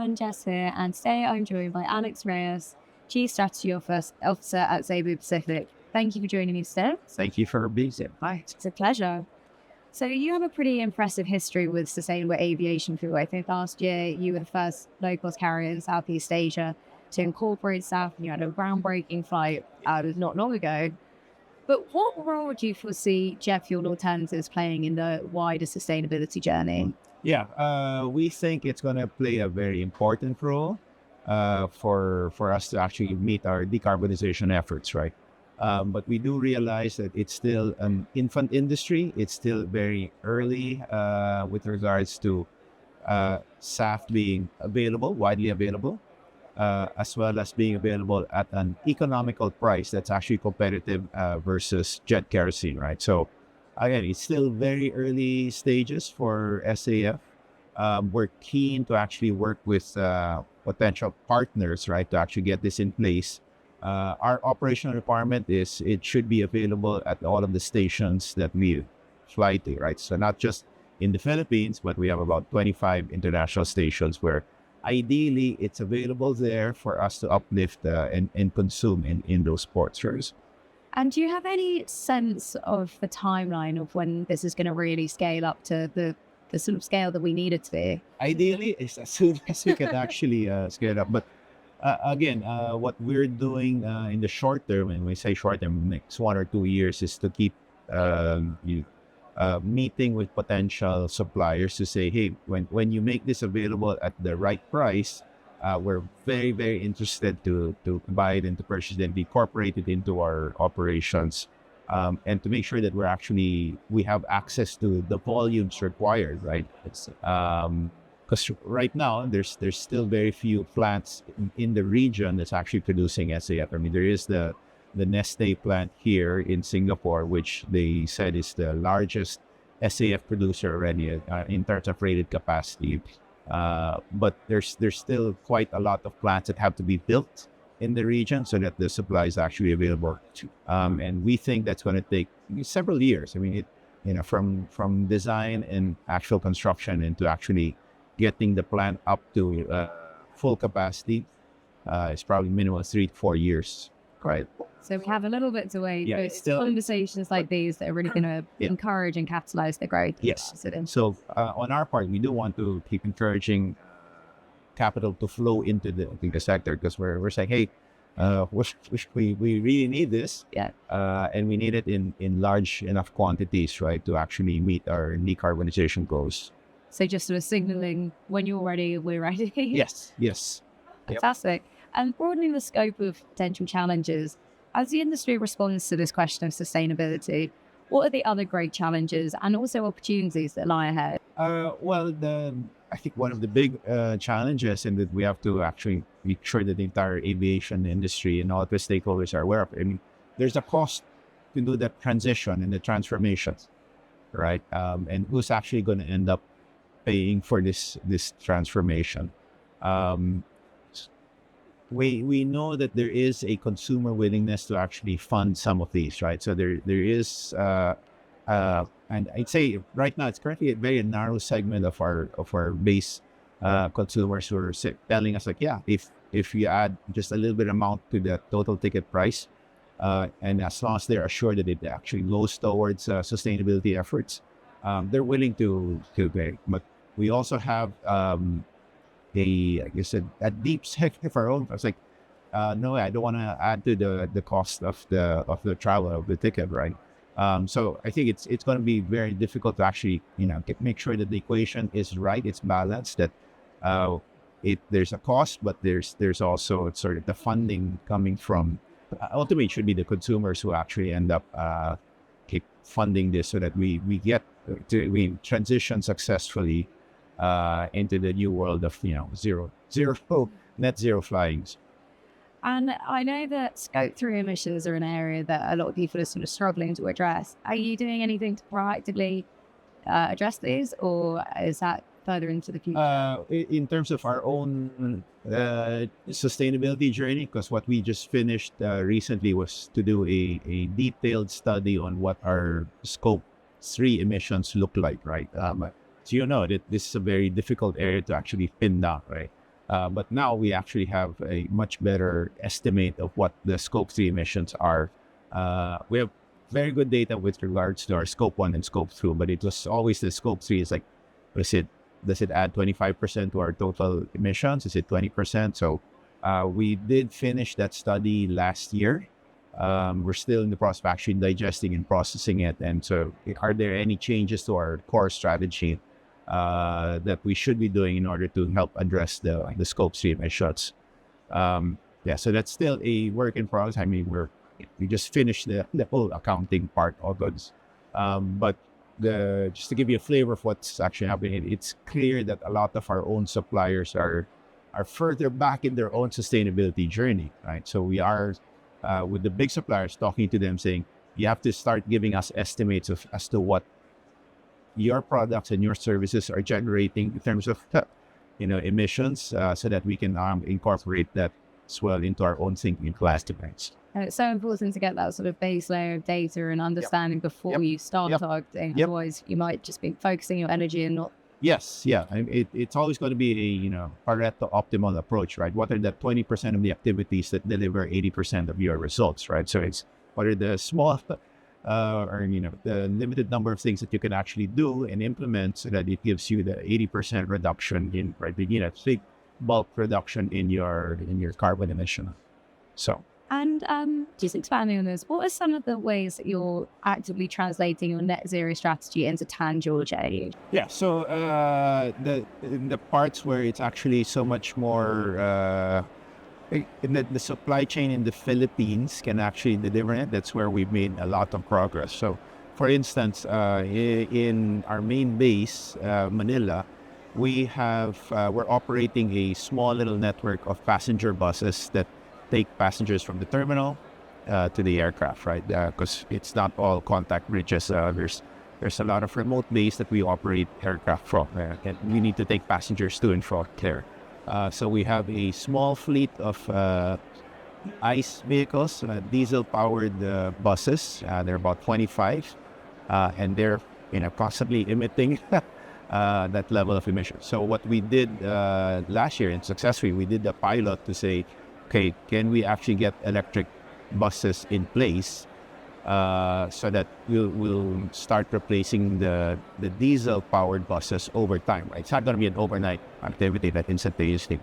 everyone, Jess here, and today I'm joined by Alex Reyes, Chief Strategy Officer at Cebu Pacific. Thank you for joining me today. Thank you for being here. Bye. It's a pleasure. So you have a pretty impressive history with sustainable aviation fuel. I think last year you were the first low-cost carrier in Southeast Asia to incorporate SAF, and you had a groundbreaking flight not long ago. But what role do you foresee jet fuel alternatives playing in the wider sustainability journey? Yeah, we think it's going to play a very important role for us to actually meet our decarbonization efforts, right? But we do realize that it's still an infant industry. It's still very early with regards to SAF being available, widely available, as well as being available at an economical price that's actually competitive versus jet kerosene, right? So again, it's still very early stages for SAF. We're keen to actually work with potential partners, right, to actually get this in place. Our operational requirement is it should be available at all of the stations that we fly to, right? So not just in the Philippines, but we have about 25 international stations where ideally it's available there for us to uplift and consume in those ports. And do you have any sense of the timeline of when this is going to really scale up to the sort of scale that we need it to be? Ideally, it's as soon as we can actually scale it up. But again, what we're doing in the short term, and we say short term, next 1 or 2 years, is to keep meeting with potential suppliers to say, hey, when you make this available at the right price, we're very, very interested to buy it and to purchase it and incorporate it into our operations, and to make sure that we have access to the volumes required, right? Because right now there's still very few plants in the region that's actually producing SAF. I mean, there is the Neste plant here in Singapore, which they said is the largest SAF producer already in terms of rated capacity. But there's still quite a lot of plants that have to be built in the region so that the supply is actually available. And we think that's going to take several years. I mean, from design and actual construction into actually getting the plant up to full capacity is probably minimum 3 to 4 years. Right. So we have a little bit to wait. Yeah, but it's conversations like these that are really going to encourage and capitalize the growth. Yes. So on our part, we do want to keep encouraging capital to flow into the sector, because we're saying, hey, we really need this, and we need it in large enough quantities, right, to actually meet our decarbonization goals. So just sort of signaling when you're ready, we're ready. Yes. Fantastic. And broadening the scope of potential challenges, as the industry responds to this question of sustainability, what are the other great challenges and also opportunities that lie ahead? Well, I think one of the big challenges, and that we have to actually make sure that the entire aviation industry and all the stakeholders are aware of, I mean, there's a cost to do that transition and the transformation, right? And who's actually going to end up paying for this transformation? We know that there is a consumer willingness to actually fund some of these, right? So there is, and I'd say right now it's currently a very narrow segment of our base consumers who are telling us, like, yeah, if you add just a little bit amount to the total ticket price, and as long as they're assured that it actually goes towards sustainability efforts, they're willing to pay. But we also have a deep segment of our own. I was like, no, I don't want to add to the cost of the travel of the ticket, right? So I think it's going to be very difficult to actually make sure that the equation is right, it's balanced, that there's a cost, but there's also sort of the funding coming from ultimately it should be the consumers who actually end up keep funding this, so that we transition successfully into the new world of net zero flyings. And I know that scope 3 emissions are an area that a lot of people are sort of struggling to address. Are you doing anything to proactively address these, or is that further into the future? In terms of our own sustainability journey, because what we just finished recently was to do a detailed study on what our scope 3 emissions look like, right? So that this is a very difficult area to actually pin down, right? But now we actually have a much better estimate of what the Scope 3 emissions are. We have very good data with regards to our Scope 1 and Scope 2, but it was always the Scope 3 is like, does it add 25% to our total emissions? Is it 20%? So we did finish that study last year. We're still in the process of actually digesting and processing it. And so are there any changes to our core strategy that we should be doing in order to help address the Scope 3 emissions? So that's still a work in progress. I mean, we just finished the whole accounting part of it. But just to give you a flavor of what's actually happening, it's clear that a lot of our own suppliers are further back in their own sustainability journey, right? So we are with the big suppliers talking to them saying, you have to start giving us estimates as to what your products and your services are generating in terms of emissions, so that we can incorporate that as well into our own thinking plans. And it's so important to get that sort of base layer of data and understanding before you start targeting. Otherwise, you might just be focusing your energy and not. Yes, yeah. It's always going to be a Pareto optimal approach, right? What are the 20% of the activities that deliver 80% of your results, right? So it's what are the small or the limited number of things that you can actually do and implement so that it gives you the 80% reduction in big bulk reduction in your carbon emission. So. And just expanding on this, what are some of the ways that you're actively translating your net zero strategy into tangible change? Yeah, so the parts where it's actually so much more in the supply chain in the Philippines can actually deliver it. That's where we've made a lot of progress. So, for instance, in our main base, Manila, we're operating a small little network of passenger buses that take passengers from the terminal to the aircraft, right? Because it's not all contact bridges. There's a lot of remote base that we operate aircraft from, and we need to take passengers to and from there. So we have a small fleet of ICE vehicles, diesel-powered buses. They're about 25, and they're constantly emitting that level of emission. So what we did last year, and successfully, we did a pilot to say, okay, can we actually get electric buses in place so that we'll start replacing the diesel-powered buses over time, right? It's not going to be an overnight activity that instantaneously.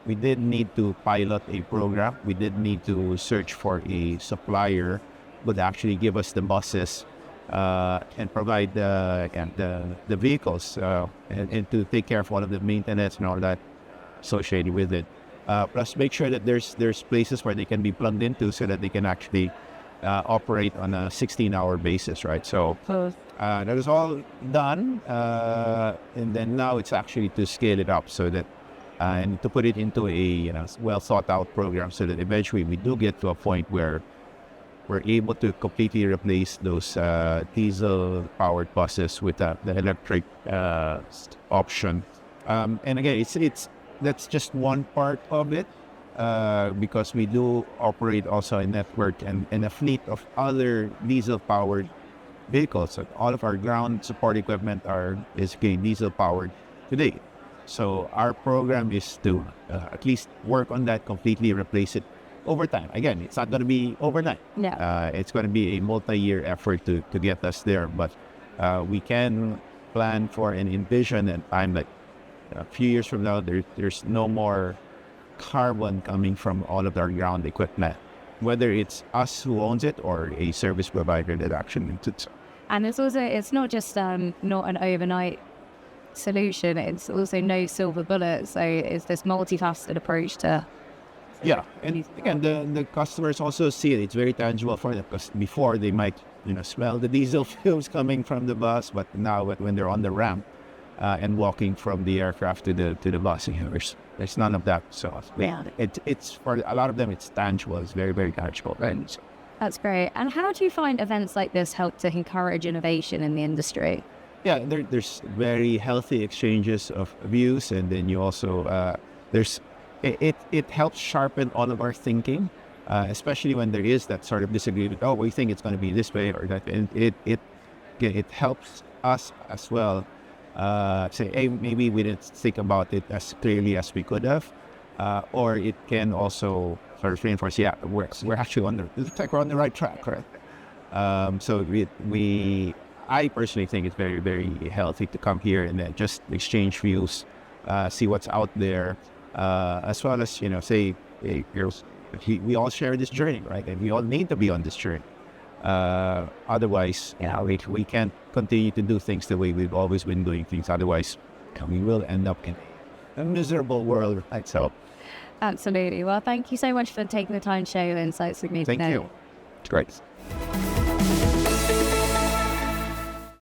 We did need to pilot a program. We did need to search for a supplier who would actually give us the buses and provide the vehicles and to take care of all of the maintenance and all that associated with it. Plus make sure that there's places where they can be plugged into so that they can actually operate on a 16-hour basis, right? So that is all done, and then now it's actually to scale it up so that and to put it into a well thought out program so that eventually we do get to a point where we're able to completely replace those diesel-powered buses with the electric option. And again, that's just one part of it, because we do operate also a network and a fleet of other diesel-powered vehicles. So all of our ground support equipment is diesel-powered today. So our program is to at least work on that, completely replace it over time. Again, it's not going to be overnight. Yeah. It's going to be a multi-year effort to get us there. But we can plan for and envision a time like a few years from now, there's no more carbon coming from all of our ground equipment, whether it's us who owns it or a service provider that actually needs it. And it's not just not an overnight solution, it's also no silver bullet. So it's this multifaceted approach to. Yeah, and again, the customers also see it. It's very tangible for them, because before they might smell the diesel fumes coming from the bus, but now when they're on the ramp and walking from the aircraft to the bus, there's none of that. So it's for a lot of them, it's tangible. It's very, very tangible. Right? So. That's great. And how do you find events like this help to encourage innovation in the industry? Yeah, there's very healthy exchanges of views, and then you also it helps sharpen all of our thinking, especially when there is that sort of disagreement. Oh, we think it's going to be this way or that, and it helps us as well say, hey, maybe we didn't think about it as clearly as we could have. or it can also sort of reinforce, yeah, we're actually it looks like we're on the right track, right? So I personally think it's very, very healthy to come here and then just exchange views, see what's out there, as well as, say, hey, we all share this journey, right? And we all need to be on this journey. Otherwise, we can't continue to do things the way we've always been doing things. Otherwise, we will end up in a miserable world, right? So, Absolutely. Well, thank you so much for taking the time to share your insights with me thank today. you. It's great.